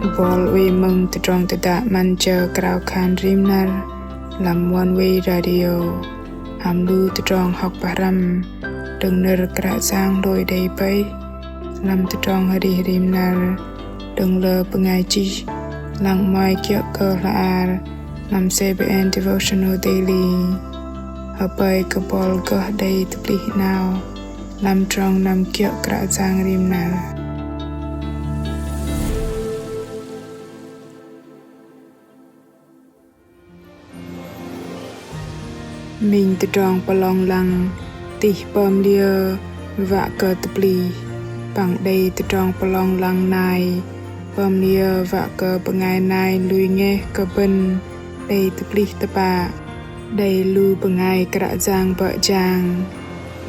Bol we mừng từ trong từ đã man chờ krao khan rim nar làm one way radio ham lu từ trong học baram đừng nở kra sang đôi đầy bay làm từ trong hari rim nar đừng lơ pengai chi lang mai kia cơ là ar làm CBN devotional daily hợp bay cơ bol cơ đầy tập lý nào làm trong năm kia kra sang rim nar mình từ trong palong lăng tỉ bom lia vạ cờ tập lì bằng đây từ trong palong lăng này bom lia vạ cờ bằng ngày này lui nghe cờ bên đây tập lì tập bạ đây lui bằng ngày cả giang vợ chàng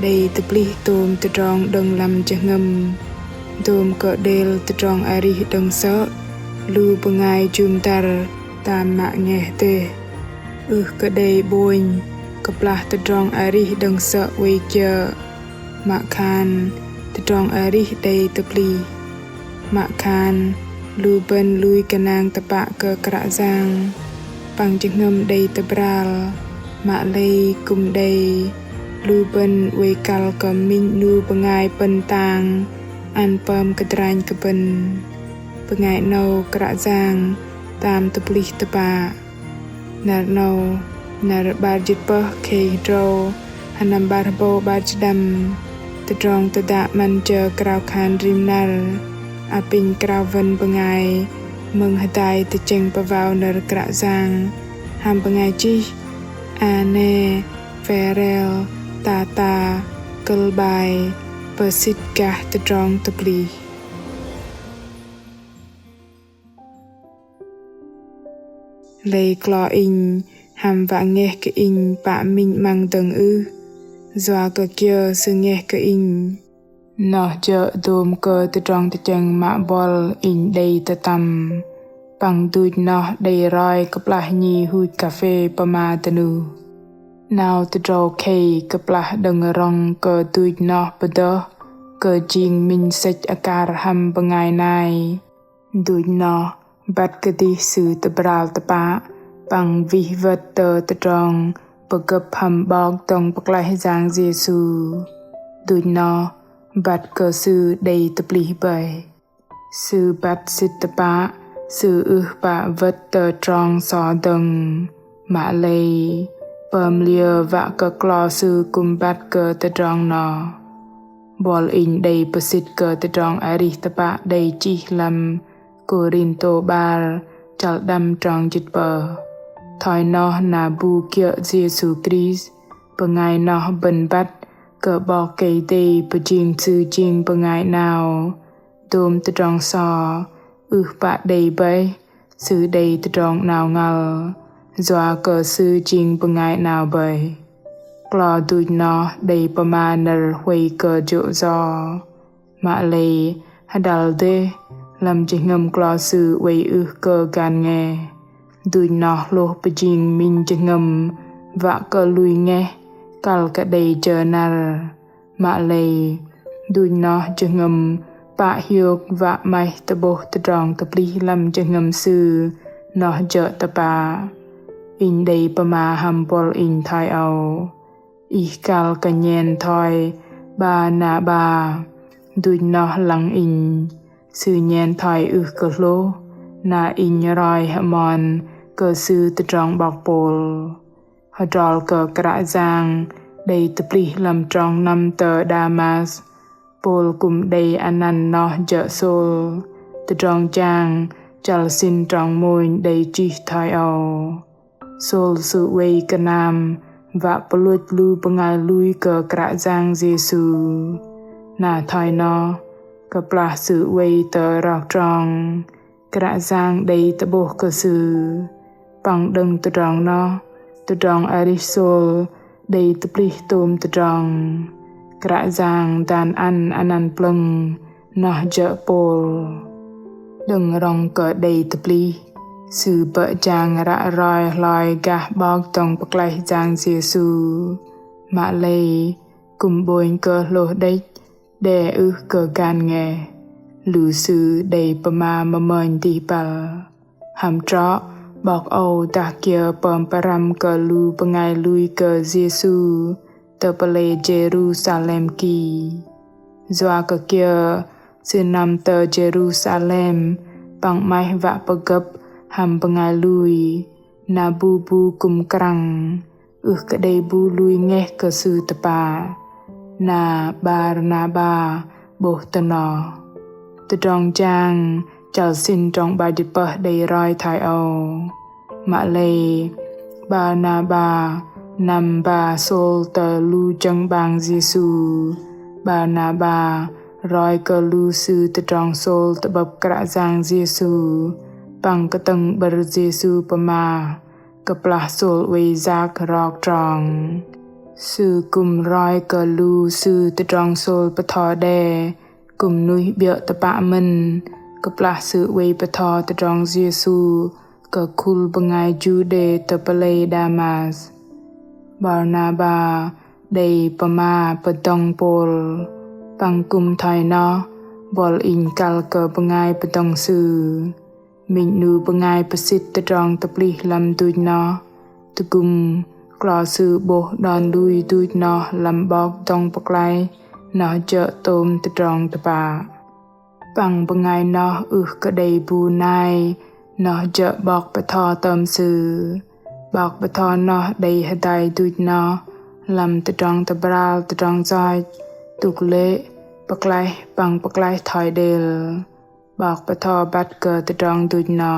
đây tập lì tôm từ trong đừng làm cho ngâm tôm cờ đel từ trong ari đừng sợ lui bằng ngày chùm tar tam mạng nghe tê cờ đây bôi keplah tedrong arih deng se weje makan tedrong arih day tepli makan lu ben lui kenang tepak ke kerazang pang jengem day tebral mak lei kum day lu ben wekal ke min nu pengai pentang an pem kedrain keben pengai no kerazang tam tepli tepak nar no nar barjit pah kei dro hanam barbo barjdam tedrong tedak man je krau khan rim nar apin krau ven pengai meng hatai techeng pavau nar kra sang ham pengai chi ane ferel tata kelbai persit kah tedrong tepli lei klo in ham vạ nghe cái in bạ mình mang tầng doa cái kia sự nghe cái in nó chợ đùm cơ từ trong từ chân mạ bol in đây từ tầm bằng đuôi nó đầy roi cặp lại nhì hui cà phê pa ma tenu nào từ trâu khay cặp lại đằng rong cơ đuôi nó bờ đó cơ chiên mình sạch akar ham bằng ngày này đuôi nó bắt cái đi sự từ bral từ bạ bằng vi vật tờ trong bậc cấp hầm bọc tông bậc lại giang Giêsu đôi nó bắt cơ sư đầy tập lý bày sư bắt xịt tập bạ sư bạ vật tờ trong xó đừng mạ lây bầm lia vạ cơ clò sư cùng bắt cơ tờ trong nó bol in đầy bờ xịt cơ tờ trong ari tập bạ đầy chi lâm Corinto bar chal đâm trong chít bờ thoi nó na bu kia Giêsu Christ pengai nó ben bat ke bo kei te pejing sư jing pengai nào dom tedong so ba đầy bay sư đầy tedong nào ngal doa ke sư jing pengai nào bay klo đuôi nó đầy pama ner hui ke jo zo ma le hadal de làm chỉ ngâm klo sư wei ke gan nghe đuôi nó lô pejing min jengem vạ cơ lui nghe kal ka đầy chờ nar mạ lei đuôi nó jengem pa hiok vạ mai tabo tedong tapli lam jengem sư nó chờ tapa in đầy pama hampol in thai au i kal ka nyen thoi ba na ba đuôi nó lăng in sư nyen thoi cơ lô na in roi hamon cơ sư từ trong bọc bồn họ trò cơ kra giang đầy tập lý làm trong năm tờ Damas bồn cùng đầy anan nó dở sol từ trong trang chal xin trong môi đầy chi thai ao sol sự quay cơ nam và poluit lu pengai lui cơ kra giang Giêsu na thai nó cơ pla sự quay tờ rọc trong kra giang đầy tập bộ cơ sư bằng đừng từ trong arisol đầy tập lý tôm từ trong kra giang đàn ăn anan plung nó dở pol đừng rong cỡ đầy tập lý sư bợ chàng rạ roi loi gah bog tông bậc lại giang Giêsu mạ lây cùng bồi cơ lô đếch để cỡ gan nghe lù sư đầy bà mà mờn đi bà hàm trọ bọc âu ta kia bom param ke lu pengai lui ke Giêsu te pale Jerusalem ki zoa ke kia sinam te Jerusalem bang mai va pagap ham pengai lui na bu bu kum krang ke dei bu lui ngeh ke sư tepa na Barnaba boh tano te dong jang chal sin trong ba di pah đầy roi thai ao mạ lê Barnaba nam ba sol tờ lu chân bang Giêsu Barnaba roi cơ lu sư te trong sol te bập kra giang Giêsu bang ke teng ber Giêsu pama ke plah sol we zak rok trong sư kum roi cơ lu sư te trong sol pa tho de kum nui bia te pa men keplah sự wei patho te trong Giêsu ke kul bengai Jude te pelai Damas Barnaba dei pama petong pol pangkum thai no bol in kal ke bengai petong sư mình nu bengai pasit te trong te plih lam tuj no te kum klo sư bo don lui tuj no lam bok tong paklai no chợ tôm te trong te pa bằng bengai no ke dei bu nai no chợ bok pa tho tâm sư bok pa tho no dei hadai tuj no lam te trong te bral te trong zai tuk le paklai bằng paklai thoi del bok pa tho bat ke te trong tuj no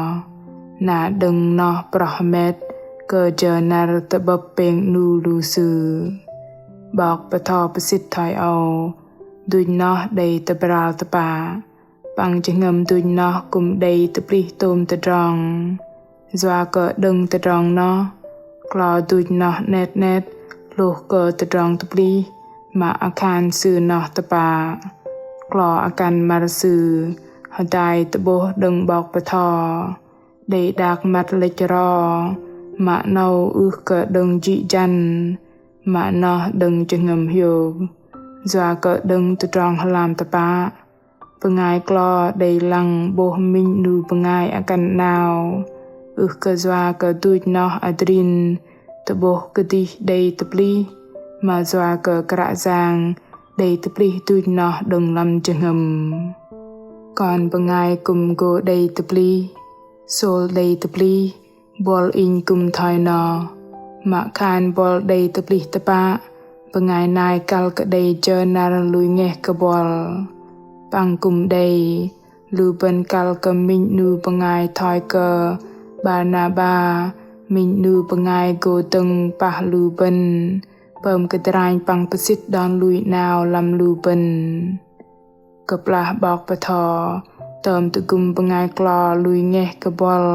na đừng no prohmet ke je nar te bap peng nu lu sư bok pa tho pasit thoi au tuj no dei te bral te pa bằng chân ngầm tuj no kum dei te plih tôm te trong zoa ke đừng te trong no klo tuj no net net luh ke te trong te plih ma akan sư no te pa klo akan mar sư hadai te boh đừng bok pa tho dei dak mat lech ro ma nau ke đừng ji jan ma no đừng chân ngầm hiu zoa ke đừng te trong halam te pa pengai klo dei lang boh min nu pengai akan nau ke zoa ke tuj no adrin te boh ke ti dei te pli ma zoa ke kra giang dei te pli tuj no đừng lam chengam còn pengai kum go dei te pli sol dei te pli bol in kum thai no ma khan bol dei te pli te pa pengai nai kal ke dei je nar lui ngeh ke bol bang kum dei lu ben kal ke min nu pengai thoi ke Barnaba min nu pengai go teng pah lu ben pem ke train pang pasit don lui naw lam lu ben ke plah bok pa tho tom te kum pengai klo lui ngeh ke bol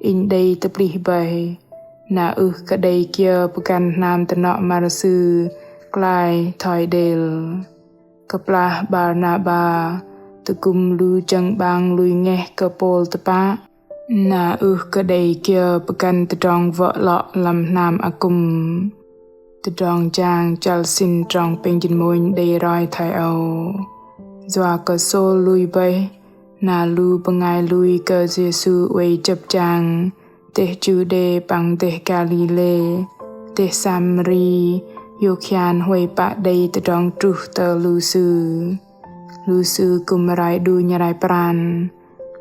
in dei te plih bai na ke dei kia pekan nam te no mar sư klai thoi del ke plah Barnaba te kum lu chang bang lui ngeh ke pol te pa na ke dei kia pekan te trong vợ lọ lam nam akum te trong chang chal sin trong penjin moin dei roi thai au zoa ke so lui bai na lu pengai lui ke Giêsu wei chap chang te Jude pang te Galilee te Samri yo khian hoi pa dei te trong truh te lu sư kum rai du nyarai pran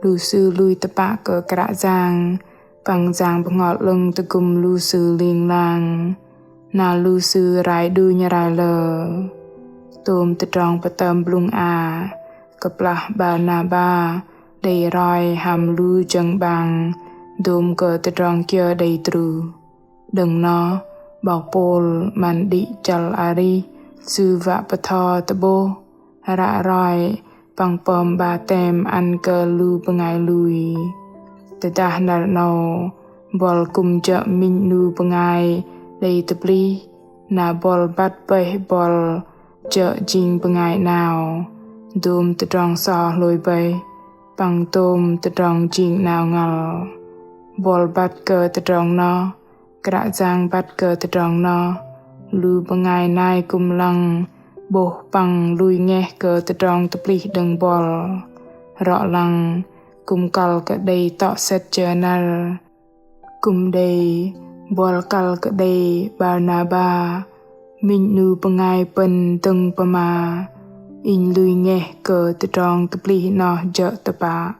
lu sư lui te pa ke kra giang pang giang bngol lung te kum lu sư ling lang na lu sư rai du nyarai le tom te trong pa tam blung a ke plah Barnaba dei roi ham lu jang bang dom ke te trong kia dei tru đừng no bọc pol man di chal ari sư vạ pa tho te bo ra roi pang pom ba tem an ke lu pengai lui te dah nar no bol kum ja min nu pengai dei te pli na bol bat pe bol ja jing pengai naw dom te trong so loi bai pang tom te trong jing naw ngal bol bat ke te trong no kra giang bat ke te trong no lu pengai nai kum lang boh pang lui ngeh ke te trong te plih deng bol rõ lăng cùng call cái đây tọ set journal cùng đây bol call cái đây Barnaba mình nu pengai pen teng pema in lui nghe ke te trong te pli no je te pa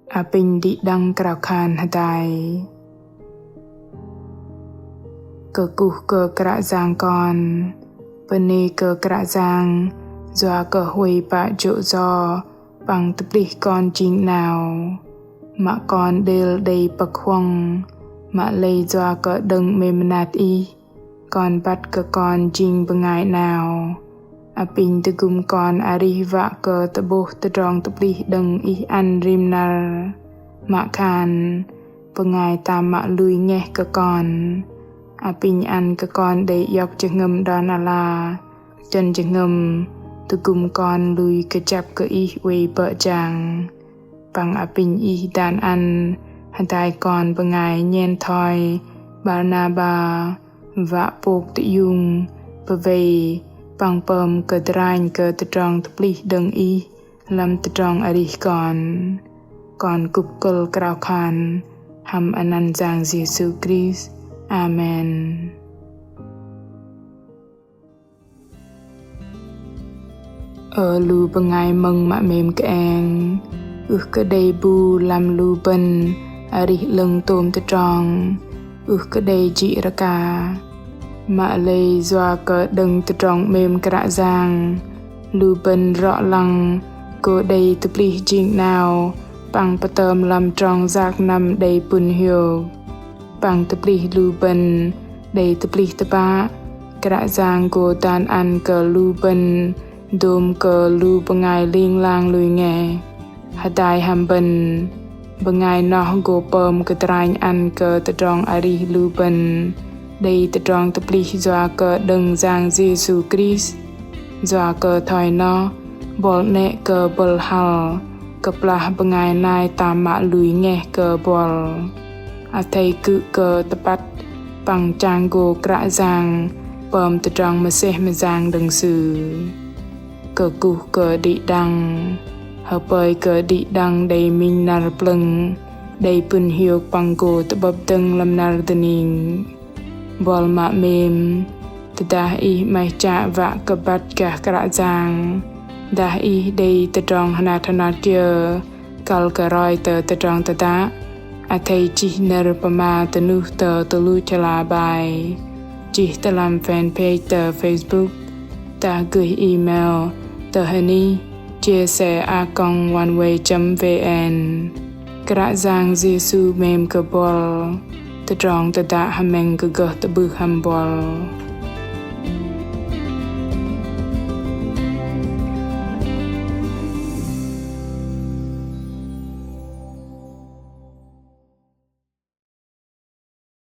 apin di dang krau khan hadai ke kuh ke kra giang con pene ke kra giang doa ke hui pa jo zo bằng te pli con jing nào mà con del dei pak huang mà lây doa ke deng memenat i con bắt ke con jing bengai nào apin te gum con ari va ke te boh te trong te pli deng i an rim nar mà khan bengai tam ma lui nghe ke con apin an ke con de yok chengem don ala chân chengem te gum con lui ke chap ke i we ba jang bằng apin i dan an hantai con bengai nyen thoi Barnaba và buộc tự dùng bởi vì bằng bầm cơdrain cơ tự trong tập lý đừng y làm tự trong ở đi còn cục cơ krao khan ham anan giang Jesus Christ. Amen. Ở lu bengai mừng mạ mềm cái anh cái đây bu làm lu bên ở đi lưng tôm tự trong cái đây chị ra cả mà lây doa cơ đừng tự trọng mềm cả giang lưu bên rõ lăng cô đây tập lý chính nào bằng bà tơm làm trong giác nằm đầy bùn hiểu bằng tập lý lưu bên đầy tập lý tập bạ cả giang cô tan ăn cơ lưu bên đôm cơ lưu bằng ngài liên lang lùi nghe hạt đài hàm bên bằng ngài nó gồ bơm cơ tránh ăn cơ tự trọng ari lưu bên đây tự trọng tập lý doa cơ đừng giang Jesus Christ doa cơ thoi nó bol nẹ cơ bol hal cơ plah bengai nai tam mạ lùi nghe cơ bol a thầy cự cơ tập bắt bằng trang gồ krạ giang bơm tự trọng mà xe mà giang đừng xử cơ cụ cơ đi đăng hợp bơi cơ đi đăng đầy minh nar plung đầy pun hiu bằng gồ tập bập tưng làm nar tning bol mạ mềm tự đa y mai cha vạ cơ bắt cả krạ giang đa y đây tự trọng hana thana kia kal cơ roi tự trọng tự ta a thầy chỉ nở pama tự nu tự lu chala bài chỉ tự làm fanpage tự Facebook ta gửi email tự honey chia sẻ a.oneway.vn krạ giang Jesus mềm cơ bol tự trọng tự ta hameng cơ gỡ tự bư ham bol